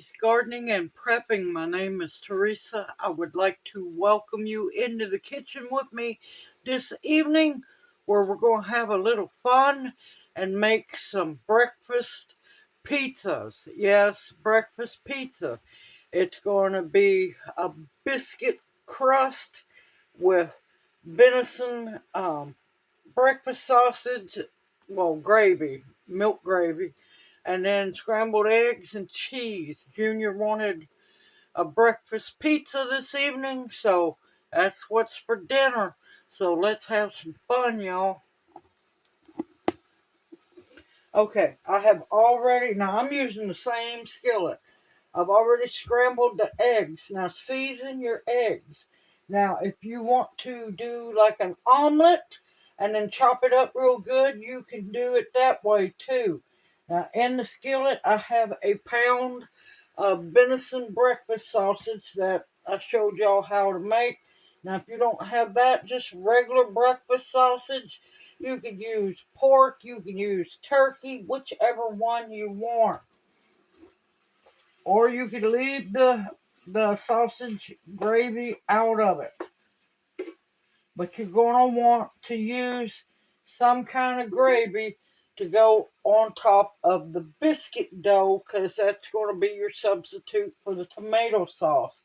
Terry's Gardening and Prepping. My name is Teresa. I would like to welcome you into the kitchen with me this evening where we're going to have a little fun and make some breakfast pizzas. Yes, breakfast pizza. It's going to be a biscuit crust with venison breakfast sausage, well, gravy, milk gravy, and then scrambled eggs and cheese. Junior wanted a breakfast pizza this evening, so that's what's for dinner. So let's have some fun, y'all. Okay, I have already, now I'm using the same skillet. I've already scrambled the eggs. Now season your eggs. Now if you want to do like an omelet and then chop it up real good, you can do it that way too. Now in the skillet I have a pound of venison breakfast sausage that I showed y'all how to make. Now if you don't have that, just regular breakfast sausage, you could use pork, you can use turkey, whichever one you want. Or you could leave the sausage gravy out of it. But you're going to want to use some kind of gravy to go on top of the biscuit dough because that's going to be your substitute for the tomato sauce.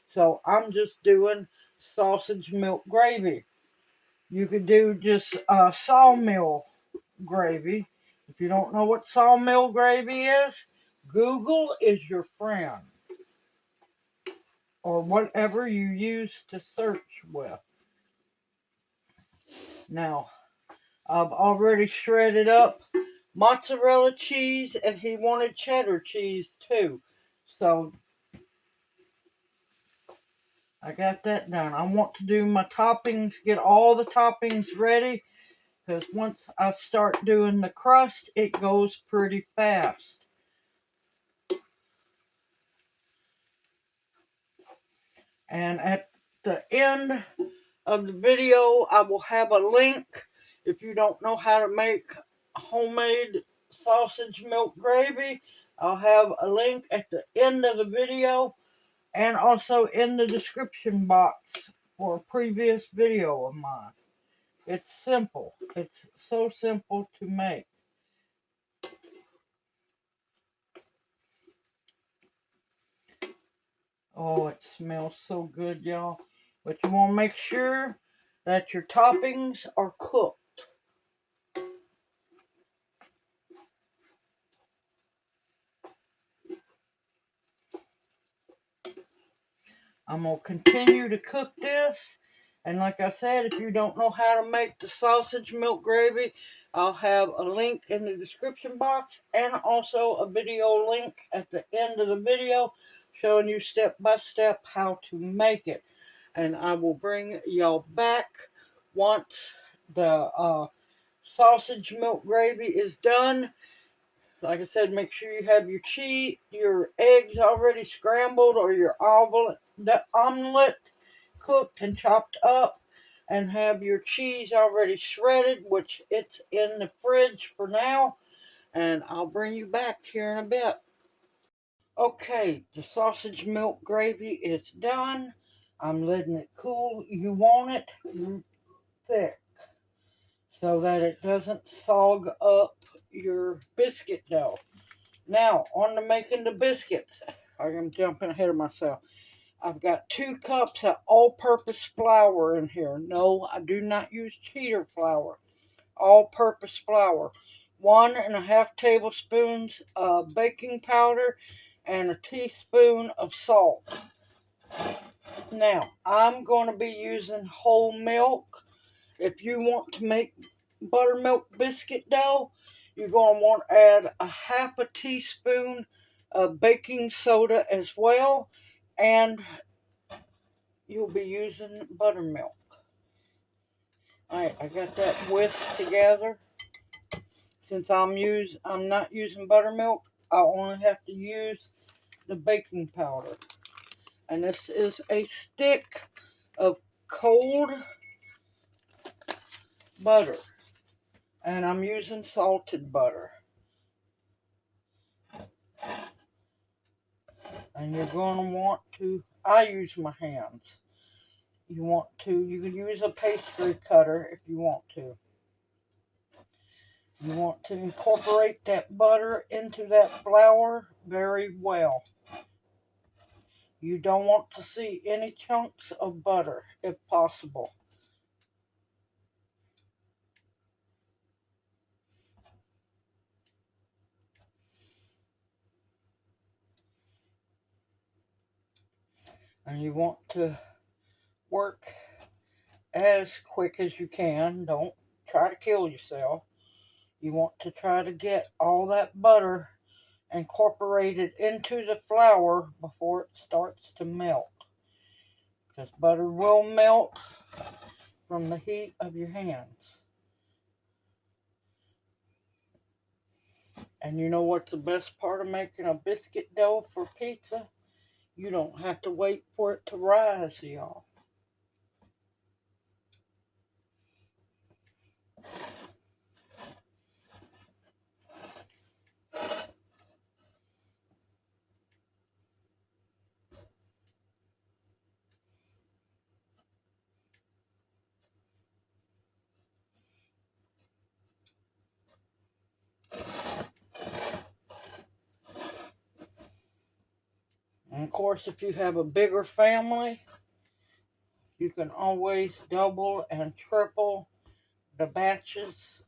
So I'm just doing sausage milk gravy. You could do just sawmill gravy. If you don't know what sawmill gravy is, Google is your friend, or whatever you use to search with. Now, I've already shredded up mozzarella cheese, and he wanted cheddar cheese too. So, I got that done. I want to do my toppings, get all the toppings ready, because once I start doing the crust, it goes pretty fast. And at the end of the video, I will have a link if you don't know how to make homemade sausage milk gravy. I'll have a link at the end of the video and also in the description box for a previous video of mine. It's simple. It's so simple to make. Oh, it smells so good, y'all. But you want to make sure that your toppings are cooked. I'm going to continue to cook this. And like I said, if you don't know how to make the sausage milk gravy, I'll have a link in the description box and also a video link at the end of the video showing you step by step how to make it. And I will bring y'all back once the sausage milk gravy is done. Like I said, make sure you have your cheese, your eggs already scrambled, or your omelet cooked and chopped up, and have your cheese already shredded, which it's in the fridge for now. And I'll bring you back here in a bit. Okay, the sausage milk gravy is done. I'm letting it cool. You want it thick so that it doesn't sog up your biscuit dough. Now, on to making the biscuits. I'm jumping ahead of myself. I've got 2 cups of all-purpose flour in here. No, I do not use cheater flour. All-purpose flour. 1.5 tablespoons of baking powder and a teaspoon of salt. Now, I'm going to be using whole milk. If you want to make buttermilk biscuit dough, you're going to want to add a 1/2 teaspoon of baking soda as well, and you'll be using buttermilk. Alright, I got that whisked together. Since I'm not using buttermilk, I only have to use the baking powder. And this is a stick of cold butter. And I'm using salted butter. And you're going to want to, I use my hands. You can use a pastry cutter if you want to. You want to incorporate that butter into that flour very well. You don't want to see any chunks of butter if possible. And you want to work as quick as you can. Don't try to kill yourself. You want to try to get all that butter incorporated into the flour before it starts to melt. Because butter will melt from the heat of your hands. And you know what's the best part of making a biscuit dough for pizza? You don't have to wait for it to rise, y'all. And of course, if you have a bigger family, you can always double and triple the batches.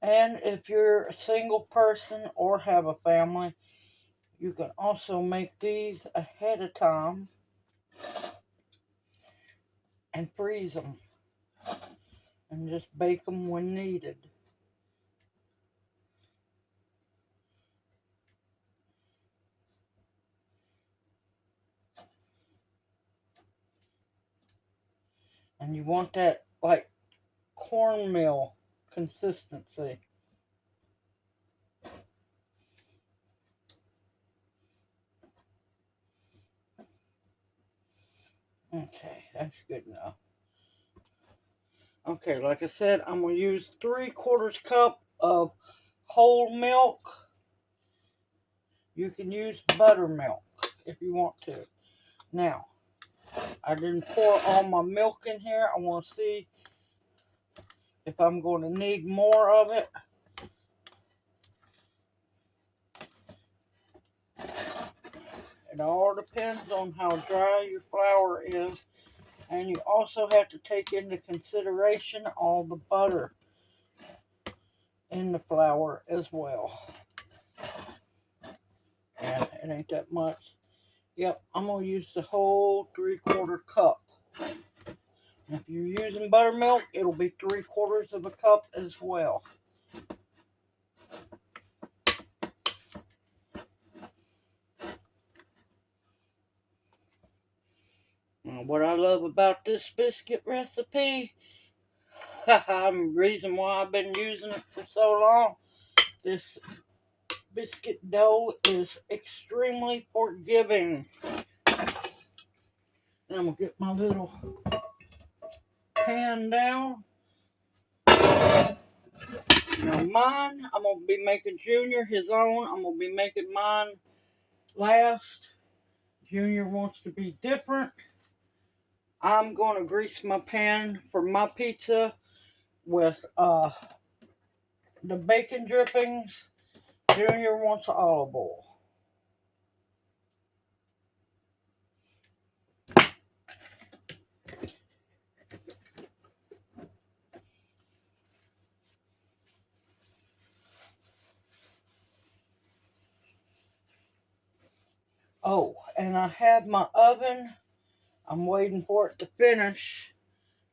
And if you're a single person or have a family, you can also make these ahead of time and freeze them and just bake them when needed. And you want that like cornmeal consistency. Okay, that's good enough. Okay, like I said, I'm going to use 3/4 cup of whole milk. You can use buttermilk if you want to. Now, I didn't pour all my milk in here. I want to see if I'm going to need more of it. It all depends on how dry your flour is. And you also have to take into consideration all the butter in the flour as well. And it ain't that much. Yep, I'm going to use the whole 3/4 cup. And if you're using buttermilk, it'll be 3/4 of a cup as well. And what I love about this biscuit recipe, the reason why I've been using it for so long, this biscuit dough is extremely forgiving. And I'm going to get my little pan down. Now mine, I'm going to be making Junior his own. I'm going to be making mine last. Junior wants to be different. I'm going to grease my pan for my pizza with the bacon drippings. Junior wants olive oil. Oh, and I have my oven. I'm waiting for it to finish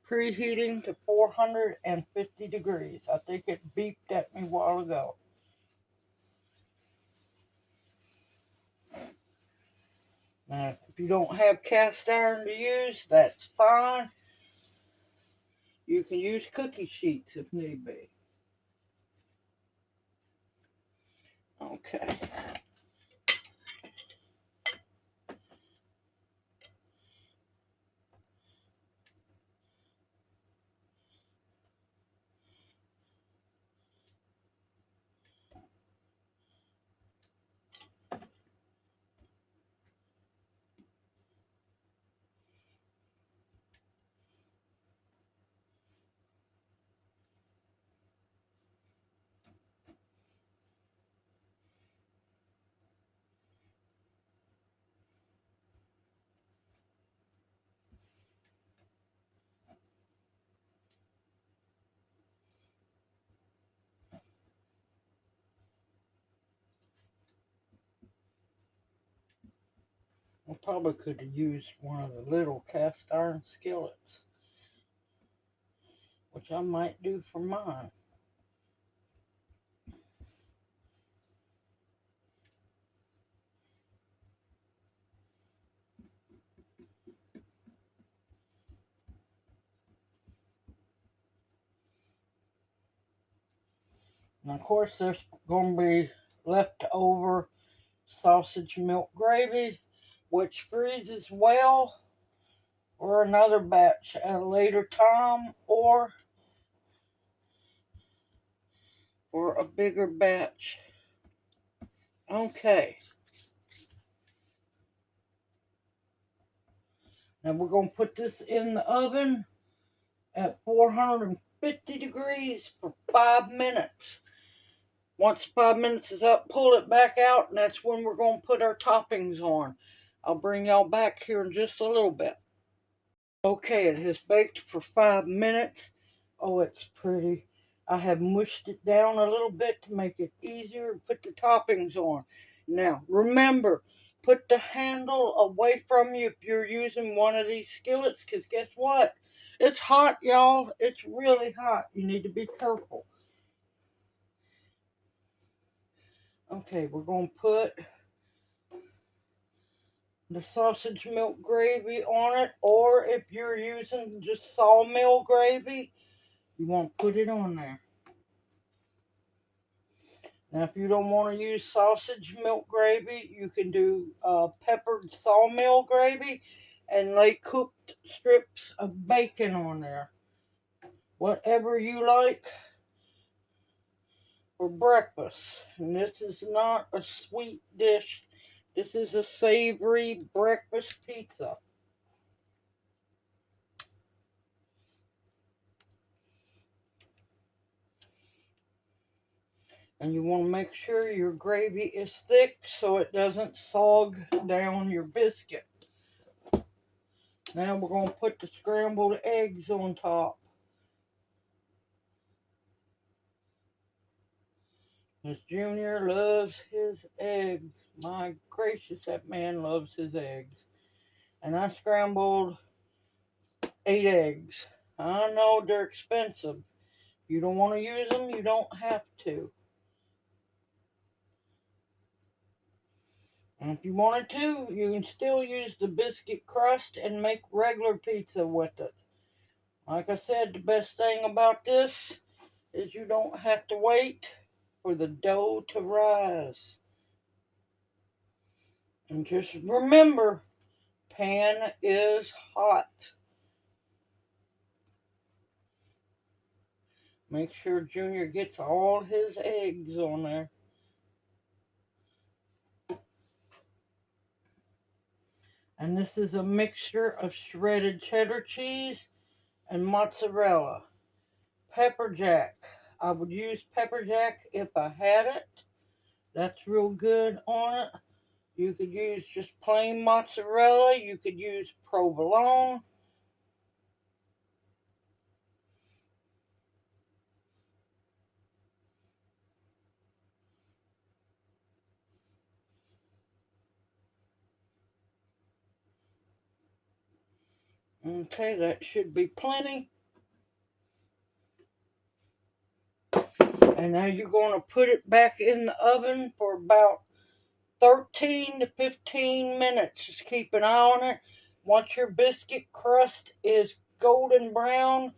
preheating to 450 degrees. I think it beeped at me a while ago. Now, if you don't have cast iron to use, that's fine. You can use cookie sheets if need be. Okay. I probably could have used one of the little cast iron skillets, which I might do for mine. And of course, there's going to be leftover sausage milk gravy, which freezes well for another batch at a later time or for a bigger batch. Okay. Now we're going to put this in the oven at 450 degrees for 5 minutes. Once 5 minutes is up, pull it back out, and that's when we're going to put our toppings on. I'll bring y'all back here in just a little bit. Okay, it has baked for 5 minutes. Oh, it's pretty. I have mushed it down a little bit to make it easier to put the toppings on. Now, remember, put the handle away from you if you're using one of these skillets, because guess what? It's hot, y'all. It's really hot. You need to be careful. Okay, we're going to put the sausage milk gravy on it, or if you're using just sawmill gravy, you want to put it on there. Now, if you don't want to use sausage milk gravy, you can do peppered sawmill gravy and lay cooked strips of bacon on there. Whatever you like for breakfast. And this is not a sweet dish. This is a savory breakfast pizza. And you want to make sure your gravy is thick so it doesn't sog down your biscuit. Now we're going to put the scrambled eggs on top. Miss Junior loves his eggs. My gracious, that man loves his eggs. And I scrambled 8 eggs. I know they're expensive. If you don't want to use them, you don't have to. And if you wanted to, you can still use the biscuit crust and make regular pizza with it. Like I said, the best thing about this is you don't have to wait for the dough to rise. And just remember, pan is hot. Make sure Junior gets all his eggs on there. And this is a mixture of shredded cheddar cheese and mozzarella. Pepper jack. I would use pepper jack if I had it. That's real good on it. You could use just plain mozzarella. You could use provolone. Okay, that should be plenty. And now you're going to put it back in the oven for about 13 to 15 minutes. Just keep an eye on it. Once your biscuit crust is golden brown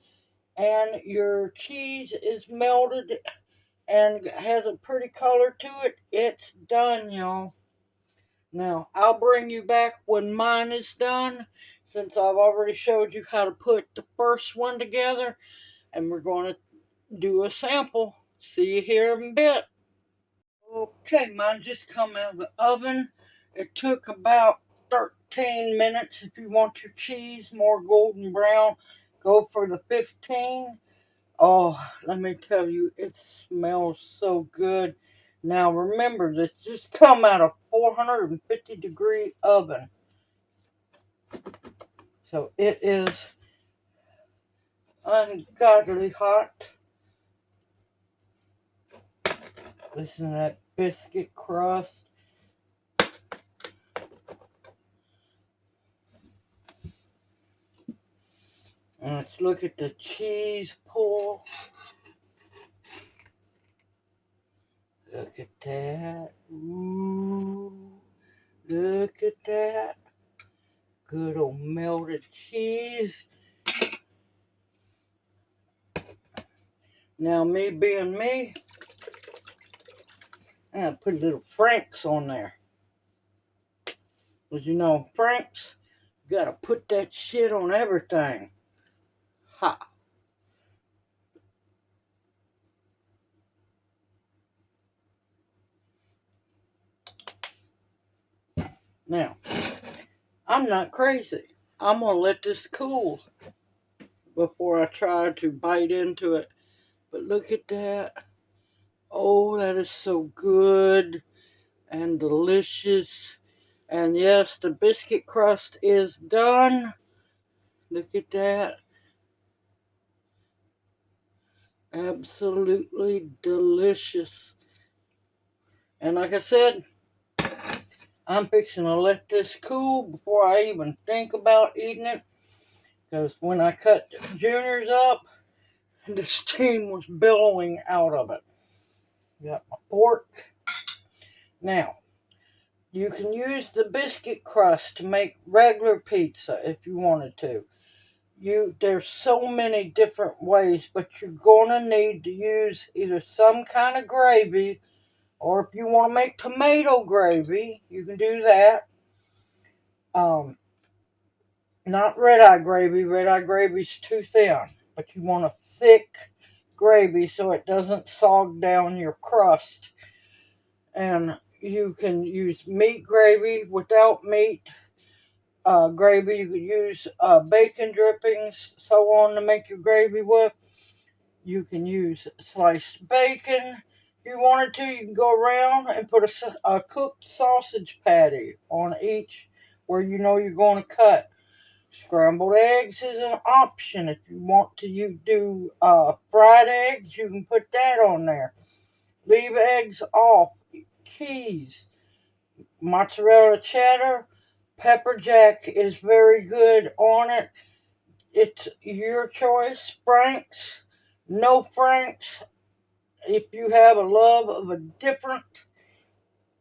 and your cheese is melted and has a pretty color to it, it's done, y'all. Now, I'll bring you back when mine is done, since I've already showed you how to put the first one together, and we're going to do a sample. See you here in a bit. Okay, mine just come out of the oven. It took about 13 minutes. If you want your cheese more golden brown, go for the 15. Oh, let me tell you, it smells so good. Now remember, this just come out of 450 degree oven. So it is ungodly hot. Listen to that biscuit crust. Let's look at the cheese pull. Look at that. Ooh, look at that. Good old melted cheese. Now, me being me, I'm going to put a little Frank's on there. Because you know, Frank's, you got to put that shit on everything. Ha. Now, I'm not crazy. I'm going to let this cool before I try to bite into it. But look at that. Oh, that is so good and delicious. And yes, the biscuit crust is done. Look at that. Absolutely delicious. And like I said, I'm fixing to let this cool before I even think about eating it. Because when I cut Junior's up, the steam was billowing out of it. Got my fork. Now, you can use the biscuit crust to make regular pizza if you wanted to. There's so many different ways, but you're gonna need to use either some kind of gravy, or if you want to make tomato gravy, you can do that. Not red eye gravy. Red eye gravy's too thin, but you want a thick gravy so it doesn't sog down your crust. And you can use meat gravy, without meat gravy. You could use bacon drippings, so on, to make your gravy with. You can use sliced bacon. If you wanted to, you can go around and put a cooked sausage patty on each where you know you're going to cut. Scrambled eggs is an option. If you want to do fried eggs, you can put that on there. Leave eggs off. Cheese, mozzarella cheddar, pepper jack is very good on it. It's your choice. Frank's, no Frank's. If you have a love of a different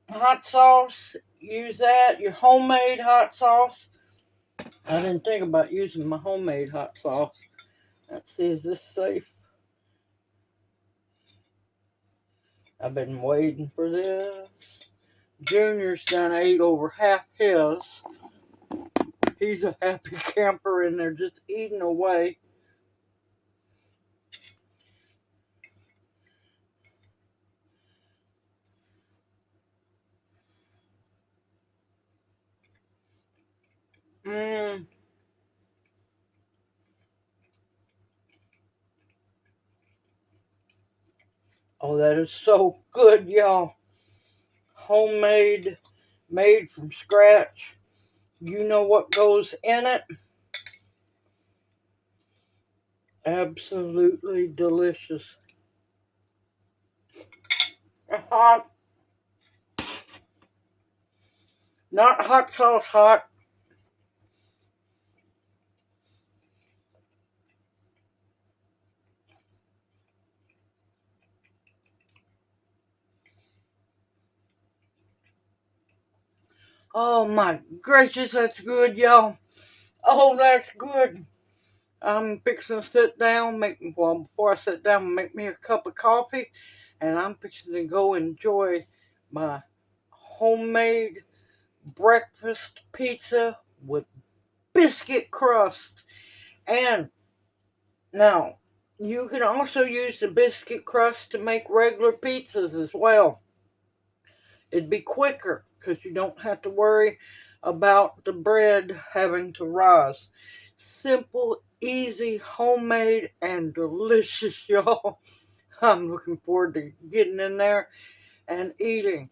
hot sauce, use that. Your homemade hot sauce. I didn't think about using my homemade hot sauce. Let's see, is this safe? I've been waiting for this. Junior's done ate over half his. He's a happy camper in there just eating away. Mmm. Oh, that is so good, y'all. Homemade, made from scratch. You know what goes in it. Absolutely delicious. Hot. Not hot sauce hot. Oh my gracious, that's good, y'all. Oh, that's good. I'm fixing to sit down, before I sit down, make me a cup of coffee, and I'm fixing to go enjoy my homemade breakfast pizza with biscuit crust. And now, you can also use the biscuit crust to make regular pizzas as well. It'd be quicker because you don't have to worry about the bread having to rise. Simple, easy, homemade, and delicious, y'all. I'm looking forward to getting in there and eating.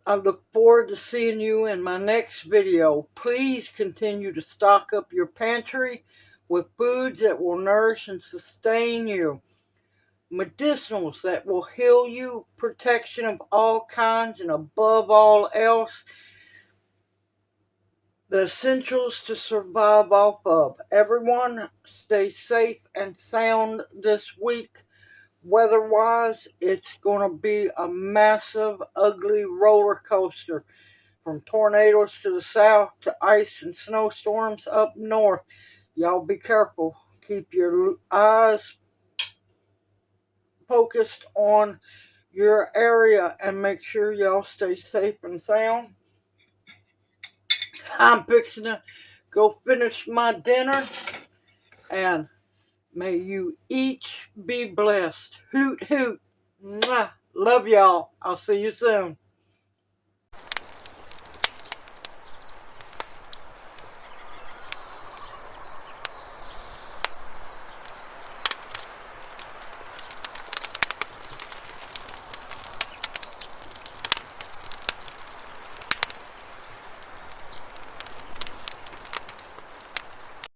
I look forward to seeing you in my next video. Please continue to stock up your pantry with foods that will nourish and sustain you. Medicinals that will heal you, protection of all kinds, and above all else, the essentials to survive off of. Everyone stay safe and sound this week. Weather-wise, it's going to be a massive, ugly roller coaster. From tornadoes to the south to ice and snowstorms up north. Y'all be careful. Keep your eyes focused on your area and make sure y'all stay safe and sound. I'm fixing to go finish my dinner, and may you each be blessed. Hoot, hoot. Mwah. Love y'all. I'll see you soon.